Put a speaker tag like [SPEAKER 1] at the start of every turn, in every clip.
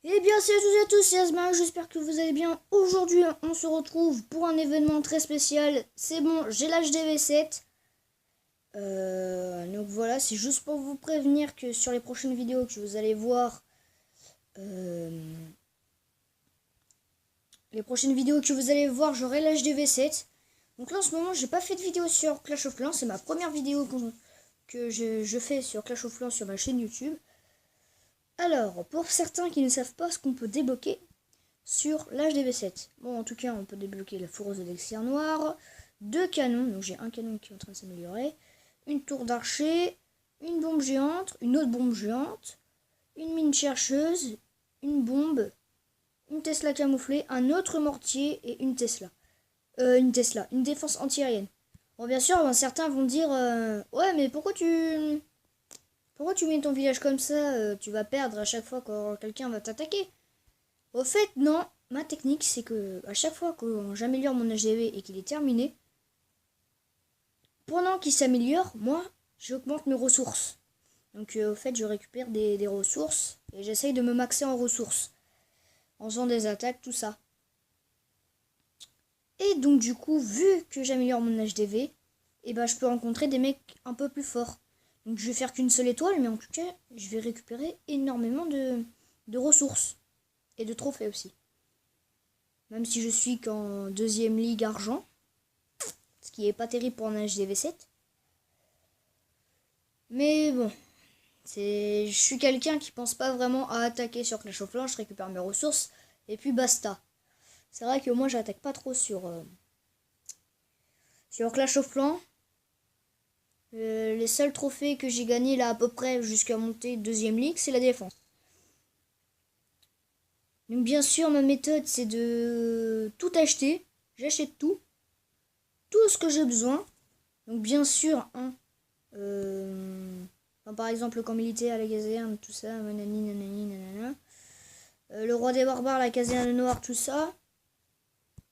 [SPEAKER 1] Eh bien, salut à tous, c'est Asma, j'espère que vous allez bien. Aujourd'hui, on se retrouve pour un événement très spécial. C'est bon, j'ai l'âge DV7. Donc voilà, c'est juste pour vous prévenir que sur les prochaines vidéos que vous allez voir, j'aurai l'âge DV7. Donc là, en ce moment, j'ai pas fait de vidéo sur Clash of Clans. C'est ma première vidéo que je fais sur Clash of Clans sur ma chaîne YouTube. Alors, pour certains qui ne savent pas ce qu'on peut débloquer sur l'âge DV7. Bon, en tout cas, on peut débloquer la fourreuse de l'élixir noir, 2 canons, donc j'ai un canon qui est en train de s'améliorer, une tour d'archer, une bombe géante, une autre bombe géante, une mine chercheuse, une bombe, une Tesla camouflée, un autre mortier et une Tesla. Une défense antiaérienne. Bon, bien sûr, certains vont dire ouais, mais pourquoi tu mets ton village comme ça, tu vas perdre à chaque fois quand quelqu'un va t'attaquer. Au fait, non. Ma technique, c'est que à chaque fois que j'améliore mon HDV et qu'il est terminé, pendant qu'il s'améliore, moi, j'augmente mes ressources. Donc, au fait, je récupère des ressources et j'essaye de me maxer en ressources. En faisant des attaques, tout ça. Et donc, du coup, vu que j'améliore mon HDV, et ben, je peux rencontrer des mecs un peu plus forts. Donc, je vais faire qu'une seule étoile, mais en tout cas, je vais récupérer énormément de ressources. Et de trophées aussi. Même si je suis qu'en 2e ligue argent. Ce qui est pas terrible pour un HDV7. Mais bon. Je suis quelqu'un qui pense pas vraiment à attaquer sur Clash of Clans. Je récupère mes ressources. Et puis basta. C'est vrai que moi j'attaque pas trop sur Clash of Clans. Les seuls trophées que j'ai gagnés là à peu près jusqu'à monter 2e ligue, c'est la défense. Donc bien sûr, ma méthode, c'est de tout acheter. J'achète tout. Tout ce que j'ai besoin. Donc bien sûr, par exemple, le camp militaire, la caserne, tout ça, nanana. Le roi des barbares, la caserne noire, tout ça.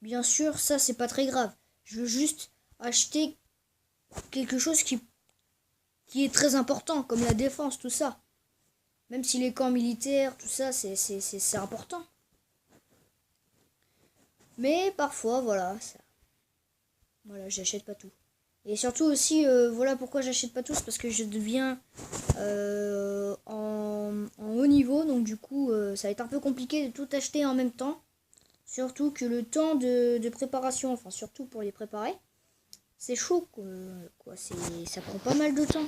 [SPEAKER 1] Bien sûr, ça, c'est pas très grave. Je veux juste acheter quelque chose qui est très important, comme la défense, tout ça. Même si les camps militaires, tout ça, c'est important. Mais parfois, voilà, j'achète pas tout. Et surtout aussi, voilà pourquoi j'achète pas tout, c'est parce que je deviens en haut niveau, donc du coup, ça va être un peu compliqué de tout acheter en même temps. Surtout que le temps de préparation, enfin surtout pour les préparer, c'est chaud, quoi. Ça prend pas mal de temps.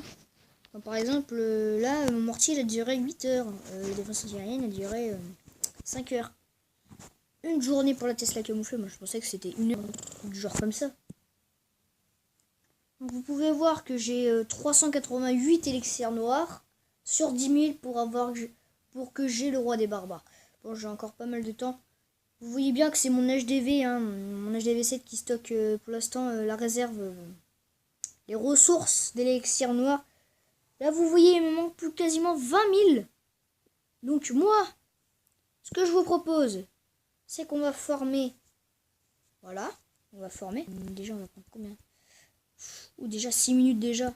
[SPEAKER 1] Enfin, par exemple, là, mon mortier, il a duré 8 heures. La défense aérienne, a duré 5 heures. Une journée pour la Tesla camouflée, moi je pensais que c'était une heure, du genre comme ça. Donc vous pouvez voir que j'ai 388 élixirs noirs sur 10 000 pour que j'ai le roi des barbares. Bon, j'ai encore pas mal de temps. Vous voyez bien que c'est mon HDV, mon HDV7 qui stocke pour l'instant la réserve, les ressources d'élixirs noirs. Là vous voyez, il me manque plus quasiment 20 000. Donc moi, ce que je vous propose, c'est qu'on va former. Voilà, on va former. Déjà on va prendre combien? Ou déjà 6 minutes déjà.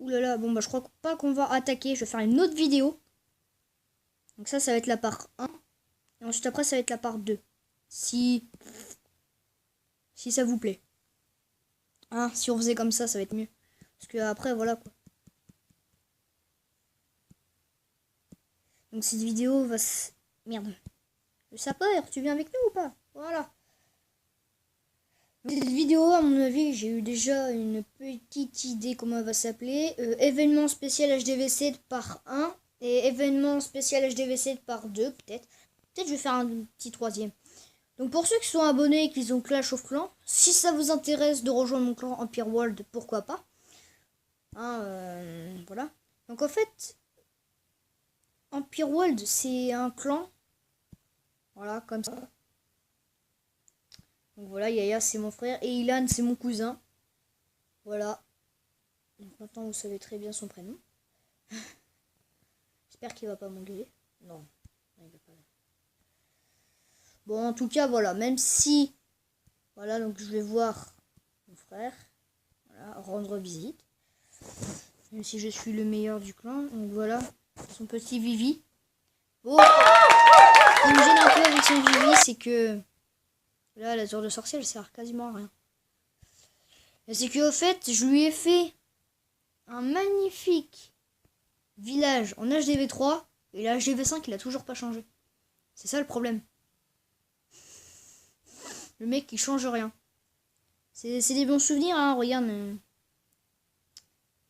[SPEAKER 1] Ouh là là, bon bah je crois pas qu'on va attaquer. Je vais faire une autre vidéo. Donc ça va être la part 1. Et ensuite après ça va être la part 2. Si ça vous plaît. Si on faisait comme ça va être mieux. Parce que après voilà quoi. Donc cette vidéo va se... Merde. Le sapeur, tu viens avec nous ou pas? Voilà. Cette vidéo, à mon avis, j'ai eu déjà une petite idée comment elle va s'appeler. Événement spécial HDV7 par 1 et événement spécial HDV7 par 2, peut-être. Peut-être je vais faire un petit troisième. Donc pour ceux qui sont abonnés et qui ont Clash of Clans, si ça vous intéresse de rejoindre mon clan Empire World, pourquoi pas. Voilà. Donc en fait, Empire World, c'est un clan. Voilà, comme ça. Donc voilà, Yaya c'est mon frère et Ilan c'est mon cousin. Voilà. Donc maintenant vous savez très bien son prénom. J'espère qu'il va pas m'engueuler. Non, il va pas. Bon en tout cas voilà, même si... Voilà, donc je vais voir mon frère. Voilà, rendre visite. Même si je suis le meilleur du clan. Donc voilà, son petit Vivi. Bon, ce qui me gêne un peu avec son Vivi, c'est que là, la tour de sorcier, elle sert quasiment à rien. Et c'est que au fait, je lui ai fait un magnifique village en HDV3 et la HDV5, il a toujours pas changé. C'est ça le problème. Le mec, il change rien. C'est des bons souvenirs, hein, regarde.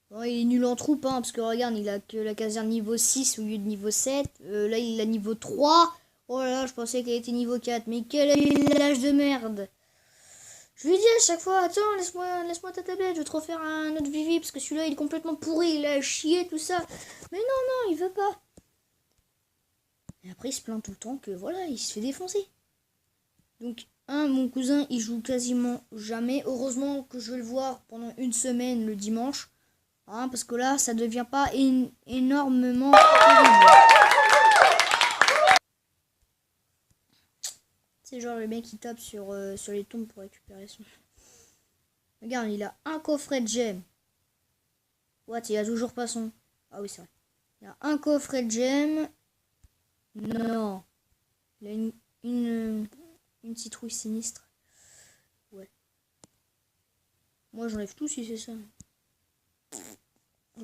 [SPEAKER 1] Bon, il est nul en troupe, hein, parce que regarde, il a que la caserne niveau 6 au lieu de niveau 7. Là, il a niveau 3. Oh là là, je pensais qu'il était niveau 4. Mais quel village de merde! Je lui dis à chaque fois, attends, laisse-moi ta tablette, je vais te refaire un autre Vivi, parce que celui-là, il est complètement pourri, il a chié, tout ça. Mais non, il veut pas. Et après, il se plaint tout le temps que, voilà, il se fait défoncer. Donc, mon cousin, il joue quasiment jamais. Heureusement que je vais le voir pendant une semaine, le dimanche. Hein, parce que là, ça devient pas énormément terrible. C'est genre le mec qui tape sur les tombes pour récupérer son... Regarde, il a un coffret de gemmes. What, il a toujours pas son... Ah oui, c'est vrai. Il a un coffret de gemmes. Non. Il a une citrouille sinistre. Ouais. Moi, j'enlève tout si c'est ça.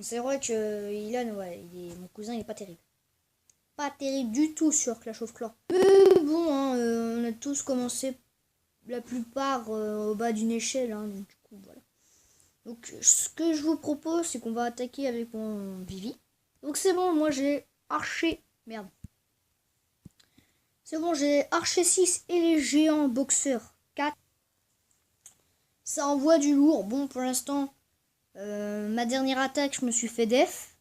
[SPEAKER 1] C'est vrai que Ilan, ouais, mon cousin, il est pas terrible. Pas terrible du tout sur Clash of Clans. Bon, hein, on a tous commencé, la plupart, au bas d'une échelle. Hein, donc, du coup, voilà. Donc, ce que je vous propose, c'est qu'on va attaquer avec mon Vivi. Donc, c'est bon, moi, j'ai archer... Merde. C'est bon, j'ai archer 6 et les géants boxeurs 4. Ça envoie du lourd. Bon, pour l'instant, ma dernière attaque, je me suis fait def.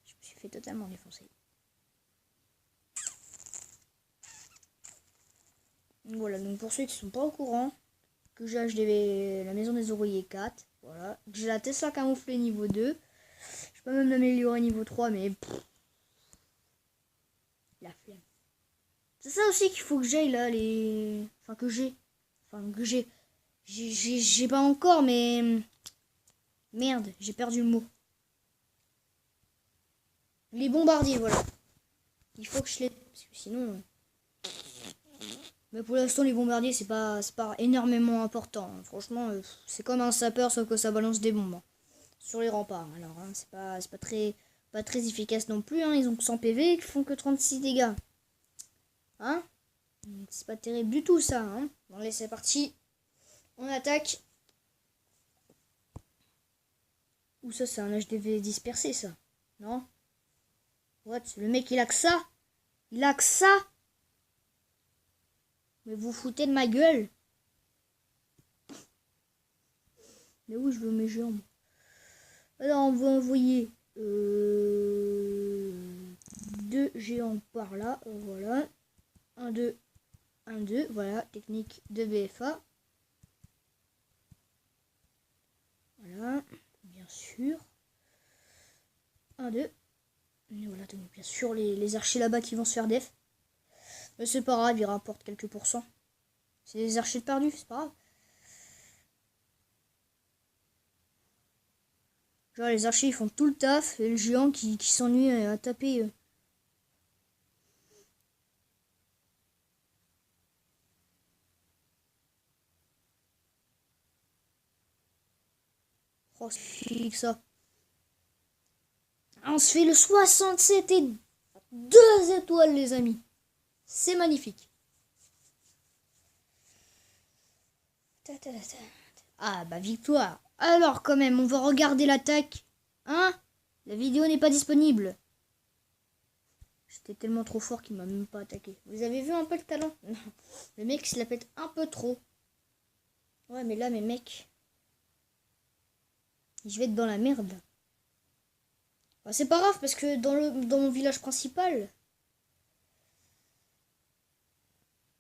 [SPEAKER 1] Je me suis fait totalement défoncer. Voilà, donc pour ceux qui sont pas au courant, que j'ai acheté la maison des oreillers 4. Voilà. J'ai la Tesla camouflée niveau 2. Je peux même l'améliorer niveau 3, mais... la flemme. C'est ça aussi qu'il faut que j'aille là, les... Enfin, que j'ai. J'ai pas encore, mais... Merde, j'ai perdu le mot. Les bombardiers, voilà. Il faut que je les... Parce que sinon... Mais pour l'instant, les bombardiers, c'est pas énormément important. Franchement, c'est comme un sapeur, sauf que ça balance des bombes. Hein. Sur les remparts. Alors, hein, c'est pas très efficace non plus. Hein. Ils ont que 100 PV et font que 36 dégâts. Hein? C'est pas terrible du tout, ça. Hein. Bon, allez, c'est parti. On attaque. Ou ça, c'est un HDV dispersé, ça. Non? What? Le mec, il a que ça? Il a que ça? Mais vous foutez de ma gueule? Mais où je veux mes jambes? Alors, on va envoyer 2 géants par là. Voilà. 1, 2, 1, 2. Voilà, technique de BFA. Voilà, bien sûr. 1, 2. Et voilà, donc bien sûr les archers là-bas qui vont se faire def. Mais c'est pas grave, ils rapportent quelques pourcents. C'est des archers de perdus, c'est pas grave. Genre les archers ils font tout le taf et le géant qui s'ennuie à taper. Oh c'est que ça. On se fait le 67 et 2 étoiles les amis. C'est magnifique. Ah bah victoire. Alors quand même, on va regarder l'attaque. Hein? La vidéo n'est pas disponible. J'étais tellement trop fort qu'il m'a même pas attaqué. Vous avez vu un peu le talent? Non. Le mec se la pète un peu trop. Ouais mais là mes mecs... Je vais être dans la merde. Bah, c'est pas grave parce que dans mon village principal...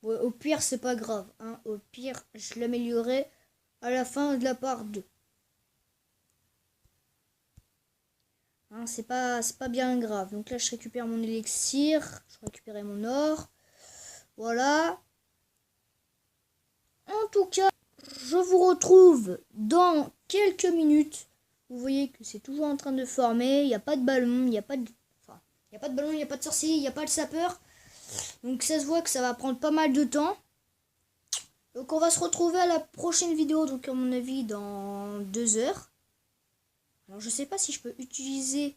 [SPEAKER 1] Ouais, au pire c'est pas grave. Hein. Au pire je l'améliorerai à la fin de la part 2. Hein, c'est pas bien grave. Donc là je récupère mon élixir. Je récupère mon or. Voilà. En tout cas, je vous retrouve dans quelques minutes. Vous voyez que c'est toujours en train de former. Il n'y a pas de ballon. Il n'y a n'y a pas de ballon, il n'y a pas de sorcier, il n'y a pas de sapeur. Donc ça se voit que ça va prendre pas mal de temps. Donc on va se retrouver à la prochaine vidéo, donc à mon avis dans 2 heures. Alors je sais pas si je peux utiliser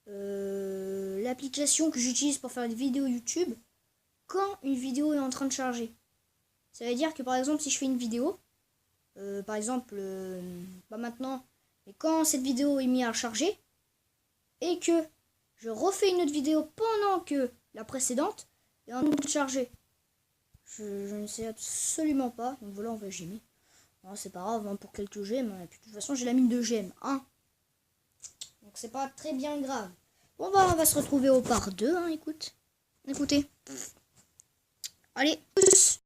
[SPEAKER 1] l'application que j'utilise pour faire des vidéos YouTube quand une vidéo est en train de charger. Ça veut dire que par exemple si je fais une vidéo, par exemple, pas maintenant, mais quand cette vidéo est mise à charger et que je refais une autre vidéo pendant que la précédente est en train de charger. Je ne sais absolument pas. Donc voilà, on va gemmer. C'est pas grave, hein, pour quelques gemmes. Et puis, de toute façon, j'ai la mine de gemmes. Hein. Donc c'est pas très bien grave. Bon bah on va se retrouver au part 2. Hein, écoutez. Allez, plus.